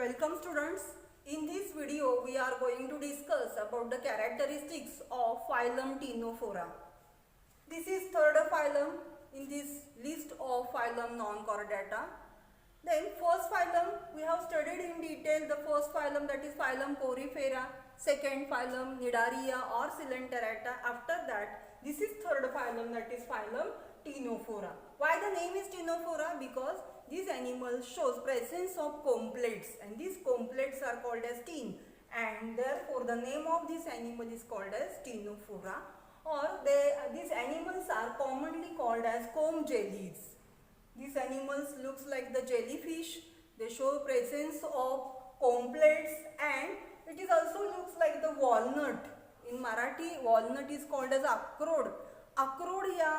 Welcome students. In this video we are going to discuss about the characteristics of phylum Ctenophora. This is third phylum in this list of phylum Non-Chordata. Then first phylum we have studied in detail the first phylum, that is phylum Porifera, second phylum Cnidaria or Coelenterata. After that this is third phylum, that is phylum Ctenophora. Why the name is Ctenophora? Because this animal shows presence of complates and these complates are called as ctene, and therefore the name of this animal is called as Ctenophora, or these animals are commonly called as comb jellies. These animals looks like the jellyfish. They show presence of complates and it is also looks like the walnut. In Marathi walnut is called as akrod. अक्रोड या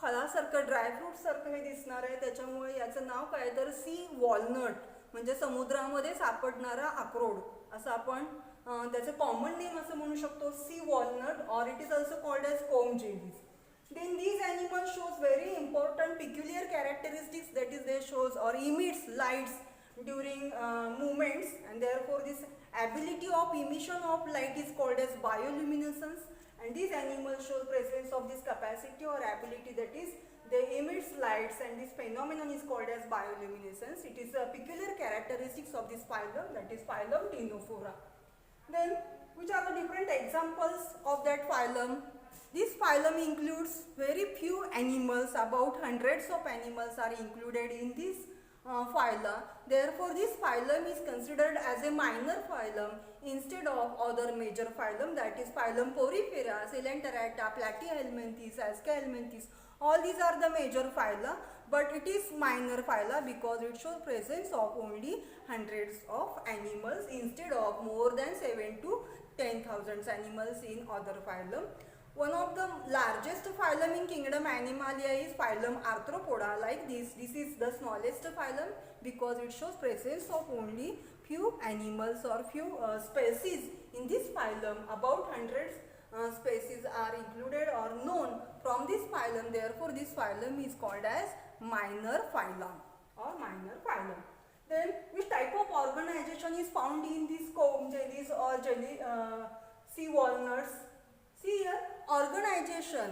फळासारखं dry fruit सारखं हे दिसणार आहे, त्याच्यामुळे याचं नाव काय तर सी walnut म्हणजे समुद्रामध्ये सापडणारा अक्रोड असं आपण त्याचे कॉमन नेम असं म्हणू शकतो, sea walnut, or it is also called as comb jellies. Then these animals shows very important peculiar characteristics, that is they shows or emits lights during movements, and therefore this ability of emission of light is called as bioluminescence. And these animals show presence of this capacity or ability, that is they emits lights, and this phenomenon is called as bioluminescence. It is a peculiar characteristics of this phylum, that is phylum Ctenophora. Then which are the different examples of that phylum? This phylum includes very few animals, about hundreds of animals are included in this phyla. Therefore this phylum is considered as a minor phylum instead of other major phylum, that is phylum Porifera, Coelenterata, Platyhelminthes, Ascahelminthes. All these are the major phyla, but it is minor phyla because it shows presence of only hundreds of animals instead of more than 7 to 10,000 animals in other phylum. One of the largest phylum in kingdom Animalia is phylum Arthropoda. Like this is the smallest phylum because it shows presence of only few animals or few species in this phylum. About hundreds species are included or known from this phylum. Therefore this phylum is called as minor phylum or minor phylum. Then which type of organization is found in these comb jellies or jelly sea walnuts? See here, organization.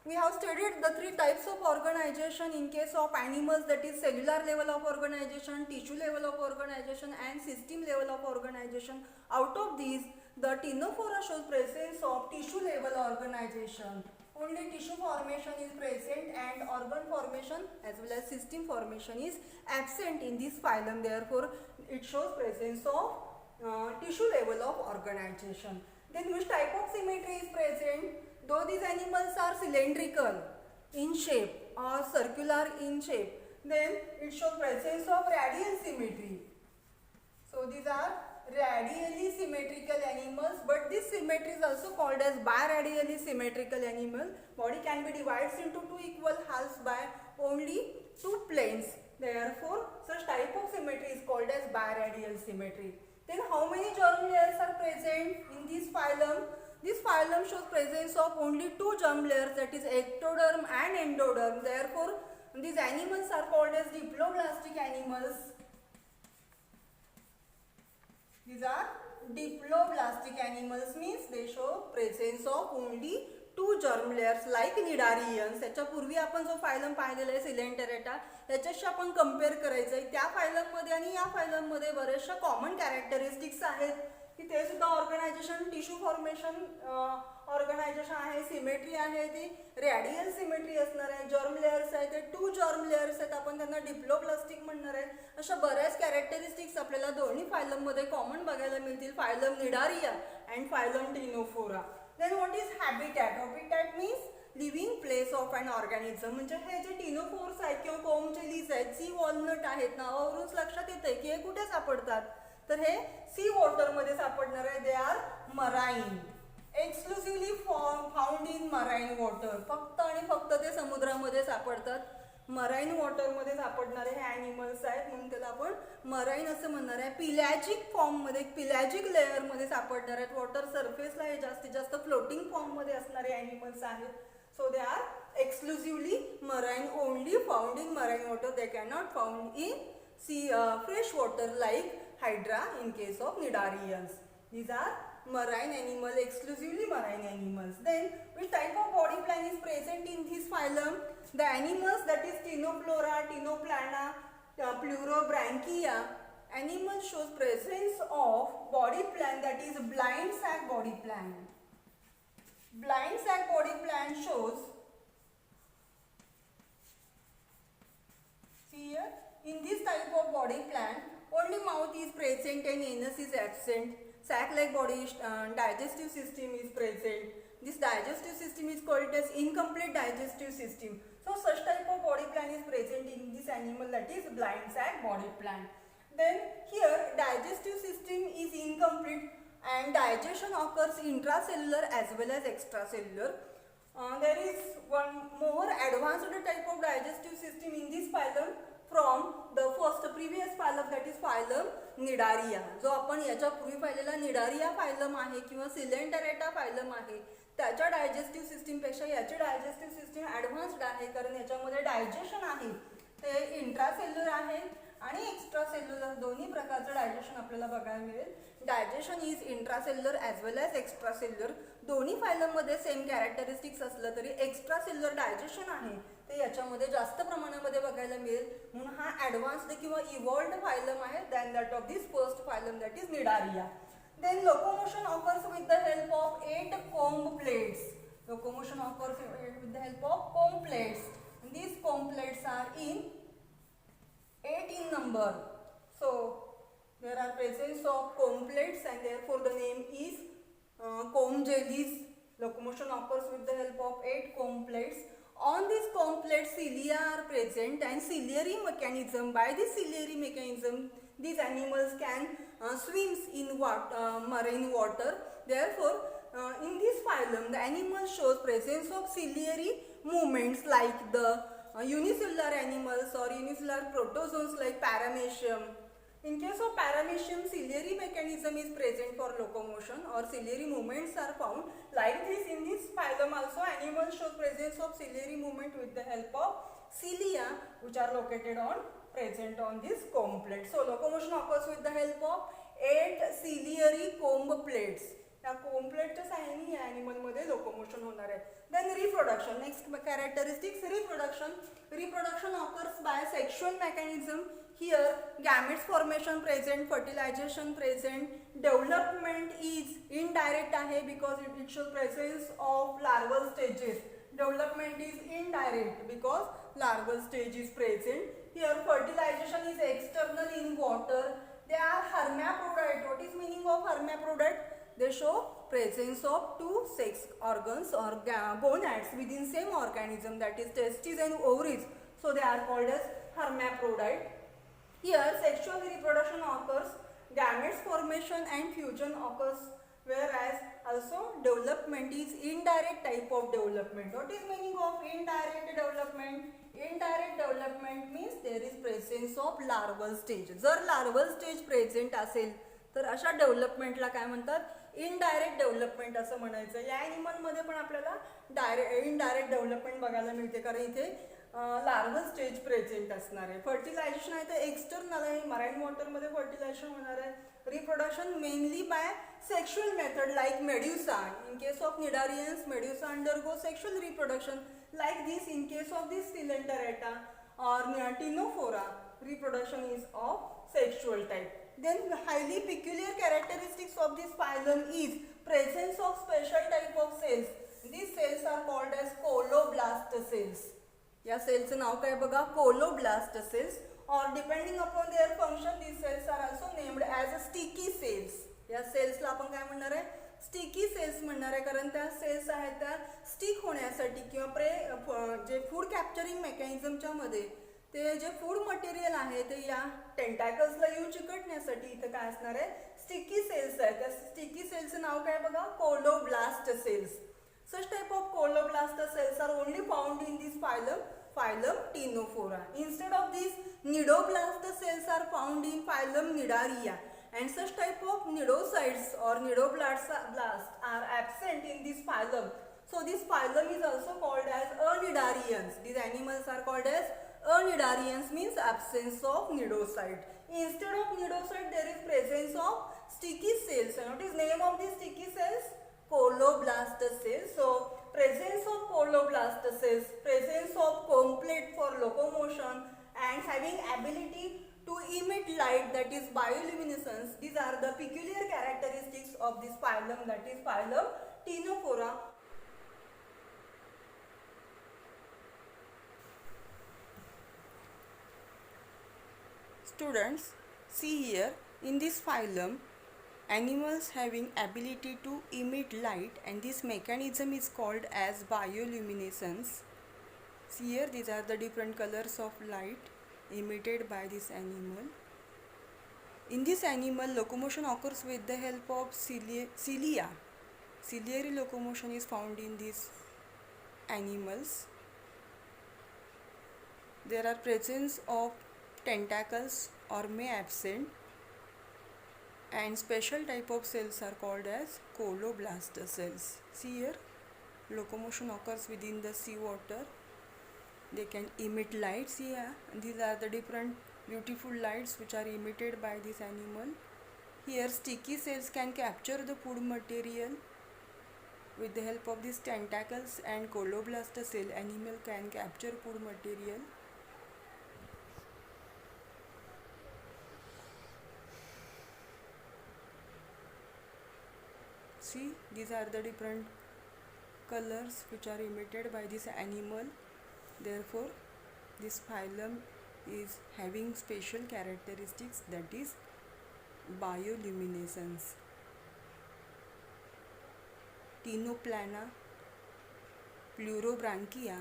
We have studied the three types of organization in case of animals, that is cellular level of organization, tissue level of organization and system level of organization. Out of these, the Ctenophora shows presence of tissue level organization. Only tissue formation is present and organ formation as well as system formation is absent in this phylum. Therefore, it shows presence of tissue level of organization. Then which type of symmetry is present? Though these animals are cylindrical in shape or circular in shape, then it shows presence of radial symmetry. So these are radially symmetrical animals, but this symmetry is also called as biradially symmetrical animal. Body can be divided into two equal halves by only two planes. Therefore, such type of symmetry is called as biradial symmetry. Then how many germ layers are present in this phylum? This phylum shows presence of only two germ layers, that is ectoderm and endoderm. Therefore these animals are called as diploblastic animals. These are diploblastic animals, means they show presence of only two germ layers like Cnidarians. याच्यापूर्वी आपण जो phylum पाहिलेला आहे Coelenterata, याच्याशी आपण compare करायचं आहे. त्या phylum मध्ये आणि या फायलम मध्ये बरेचशा कॉमन कॅरेक्टरिस्टिक्स आहेत की ते सुद्धा ऑर्गनायझेशन, टिश्यू फॉर्मेशन ऑर्गनायझेशन आहे, सिमेट्री आहे ती रॅडियल सिमेट्री असणार आहे, जर्म लेयर्स आहेत ते टू जर्म लेयर्स आहेत, आपण त्यांना डिप्लोप्लास्टिक म्हणणार आहे. अशा बऱ्याच कॅरेक्टरिस्टिक्स आपल्याला दोन्ही फायलम मध्ये कॉमन बघायला मिळतील, phylum Cnidaria and phylum Ctenophora. Then what is habitat? Habitat means living place of an organism. म्हणजे हे जे टिनोफोर्स आहेत किंवा कोम जेलीज आहेत, सी वॉलनट आहेत, नावावरूनच लक्षात येते की हे कुठे सापडतात, तर हे सी वॉटरमध्ये सापडणार आहे. They are marine, exclusively found in marine water. फक्त आणि फक्त ते समुद्रामध्ये सापडतात. मराईन वॉटरमध्ये सापडणारे हे ॲनिमल्स आहेत, म्हणून त्याला आपण मराईन असं म्हणणार आहे. पिलॅजिक फॉर्ममध्ये, पिलॅजिक लेअरमध्ये सापडणार आहेत. वॉटर सरफेसला हे जास्तीत जास्त फ्लोटिंग फॉर्ममध्ये असणारे ॲनिमल्स आहेत. So they are exclusively marine, only found in marine water. They cannot found in fresh water like hydra in case of cnidarians. These are marine animal, exclusively marine animals. Then which type of body plan is present in this phylum? The animals, that is Ctenophora, Ctenoplana, Plurobranchia. Animals shows presence of body plan, that is blind sac body plan. Blind sac body plan shows, see here, in this type of body plan only mouth is present and anus is absent. Sac-like body digestive system is present. This digestive system is called as incomplete digestive system. So such type of body plan is present in this animal, that is blind sac body plan. Then here digestive system is incomplete and digestion occurs intracellular as well as extracellular. There is one more advanced type of digestive system in this phylum from the previous phylum, that is phylum Cnidaria. जो आपण याच्या पूर्वी पाहिलेला Cnidaria phylum आहे किंवा Coelenterata phylum आहे, त्याच्या digestive system पेक्षा याची डायजेस्टिव्ह सिस्टीम ॲडव्हान्स्ड आहे, कारण याच्यामध्ये डायजेशन आहे ते इंट्रासेल्युलर आहे आणि एक्स्ट्रासेल्युलर दोन्ही प्रकारचं डायजेशन आपल्याला बघायला मिळेल. Digestion is intracellular as well as extracellular. दोन्ही फायलममध्ये सेम कॅरेक्टरिस्टिक्स असलं तरी एक्स्ट्रासेल्युलर डायजेशन आहे ते याच्यामध्ये जास्त प्रमाणामध्ये बघायला मिळेल, म्हणून हा ॲडव्हान्स्ड किंवा इव्हॉल्व्ड फायलम आहे than that of this first phylum, that is Cnidaria. Then locomotion occurs with the help of 8 comb plates. Locomotion occurs with the help of comb plates. And these comb plates are in 8 in number. So there are presence of comb plates and therefore the name is comb jellies. Locomotion occurs with the help of 8 comb plates. On these comb plates cilia are present and ciliary mechanism. By this ciliary mechanism these animals can swims in marine water. Therefore in this phylum the animal shows presence of ciliary movements like the unicellular animals or unicellular protozoans like Paramecium. In case of Paramecium, ciliary mechanism is present for locomotion or ciliary movements are found. Like this, in this phylum also animals show presence of ciliary movement with the help of cilia, which are located on present on this comb plate. So locomotion occurs with the help of 8 ciliary comb plates. या comb plateच्या सहाय्याने या animal मध्ये locomotion होणार आहे. Then reproduction. Next characteristics, reproduction. Reproduction occurs by sexual mechanism. Here gametes formation present, fertilization present. Development is indirect आहे because it shows presence of larval stages. Development is indirect because larval stage is present. Here fertilization is external in water. They are hermaphrodite. What is meaning of hermaphrodite? They show presence of 2 sex organs or gonads within same organism, that is testes and ovaries. So they are called as hermaphrodite. Here sexual reproduction occurs, gametes formation and fusion occurs, whereas also development is indirect type of development. What is meaning of indirect development? Indirect development means there is presence of larval stage. जर larval stage present असेल तर अशा डेव्हलपमेंटला काय म्हणतात, indirect development असं म्हणायचं. या ॲनिमलमध्ये पण आपल्याला इनडायरेक्ट डेव्हलपमेंट बघायला मिळते, कारण इथे लार्वल स्टेज प्रेझेंट असणार आहे. फर्टिलायझेशन आहे ते एक्सटर्नल आहे, मराईन वॉटरमध्ये फर्टिलायझेशन होणार आहे. Reproduction mainly by sexual method like medusa. In case of Cnidarians, medusa undergo sexual reproduction like this. In case of this Coelenterata or Ctenophora, reproduction is of sexual type. Then highly peculiar characteristics of this phylum is presence of special type of cells. These cells are called as coloblast cells. या सेलचं नाव काय बघा, coloblast cells, or depending upon their function these cells are also named as sticky cells. या सेल्सला आपण काय म्हणणार आहे, sticky sales म्हणणार आहे, कारण त्या सेल्स आहेत त्या स्टिक होण्यासाठी किंवा जे फूड कॅप्चरिंग मेकॅनिझमच्या मध्ये ते जे फूड मटेरियल आहे ते या टेंटॅकल्सला येऊन चिकटण्यासाठी इथं काय असणार आहे, स्टिकी सेल्स आहेत. त्या स्टिकी सेल्सचं नाव काय बघा, colloblast cells. Such type of coloblast cells are only found in this phylum Ctenophora. Instead of these, nidoblast cells are found in phylum Cnidaria, and such type of nidocytes or nidoblasts are absent in this phylum. So this phylum is also called as Cnidarians. These animals are called as Anidarians means absence of nidocyte. Instead of nidocyte, there is presence of sticky cells. And what is name of these sticky cells? Coloblast cells. So, presence of coloblast cells, presence of comb plate for locomotion, and having ability to emit light, that is bioluminescence. These are the peculiar characteristics of this phylum, that is phylum Ctenophora. Students, see here, in this phylum, animals having ability to emit light, and this mechanism is called as bioluminescence. See here, these are the different colors of light emitted by this animal. In this animal, locomotion occurs with the help of cilia. Ciliary locomotion is found in these animals. There are presence of tentacles or may absent, and special type of cells are called as coloblast cells. See here, locomotion occurs within the seawater. They can emit lights here. These are the different beautiful lights which are emitted by this animal. Here sticky cells can capture the food material. With the help of these tentacles and coloblast cell, animal can capture food material. See, these are the different colors which are emitted by this animal. Therefore, this phylum is having special characteristics, that is bioluminescence. Ctenoplana, Plurobranchia,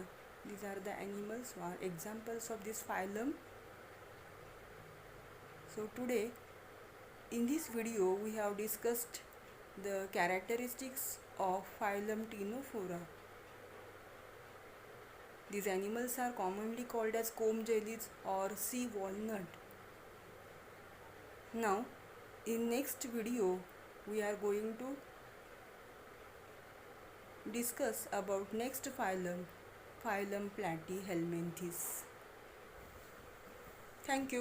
these are the animals who are examples of this phylum. So today in this video we have discussed the characteristics of phylum Ctenophora. These animals are commonly called as comb jellies or sea walnut. Now in next video we are going to discuss about next phylum, phylum Platyhelminthes. Thank you.